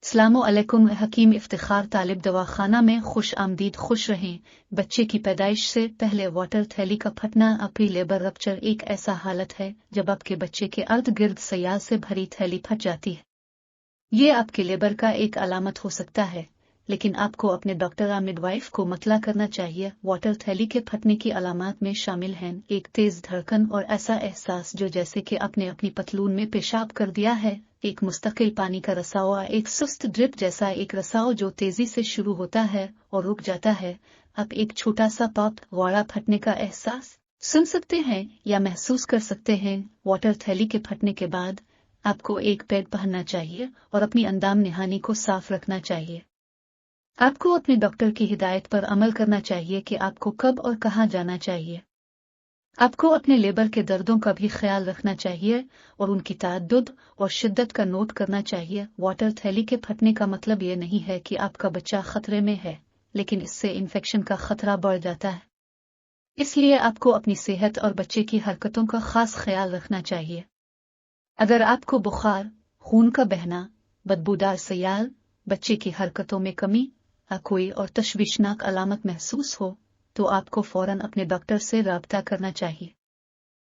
अस्सलामु अलैकुम। हकीम इफ्तिखार तालिब दवाखाना में खुश आमदीद। खुश रहें। बच्चे की पैदाइश से पहले वाटर थैली का फटना प्री लेबर रप्चर एक ऐसा हालत है जब आपके बच्चे के अर्द गिर्द सयाल से भरी थैली फट जाती है। ये आपके लेबर का एक अलामत हो सकता है, लेकिन आपको अपने डॉक्टर या मिडवाइफ को मतला करना चाहिए। वाटर थैली के फटने की अलामात में शामिल हैं एक तेज धड़कन और ऐसा एहसास जो जैसे कि आपने अपनी पतलून में पेशाब कर दिया है, एक मुस्तकिल पानी का रसाव, एक सुस्त ड्रिप जैसा एक रसाव जो तेजी से शुरू होता है और रुक जाता है। आप एक छोटा सा पॉप गौड़ा फटने का एहसास सुन सकते हैं या महसूस कर सकते हैं। वाटर थैली के फटने के बाद आपको एक पैड पहनना चाहिए और अपनी अंदाम निहानी को साफ रखना चाहिए। आपको अपने डॉक्टर की हिदायत पर अमल करना चाहिए कि आपको कब और कहां जाना चाहिए। आपको अपने लेबर के दर्दों का भी ख्याल रखना चाहिए और उनकी ताद्दुद और शिद्दत का नोट करना चाहिए। वाटर थैली के फटने का मतलब ये नहीं है कि आपका बच्चा खतरे में है, लेकिन इससे इन्फेक्शन का खतरा बढ़ जाता है। इसलिए आपको अपनी सेहत और बच्चे की हरकतों का खास ख्याल रखना चाहिए। अगर आपको बुखार, खून का बहना, बदबूदार सयाल, बच्चे की हरकतों में कमी या कोई और तशवीशनाक अलामत महसूस हो, तो आपको फौरन अपने डॉक्टर से राब्ता करना चाहिए।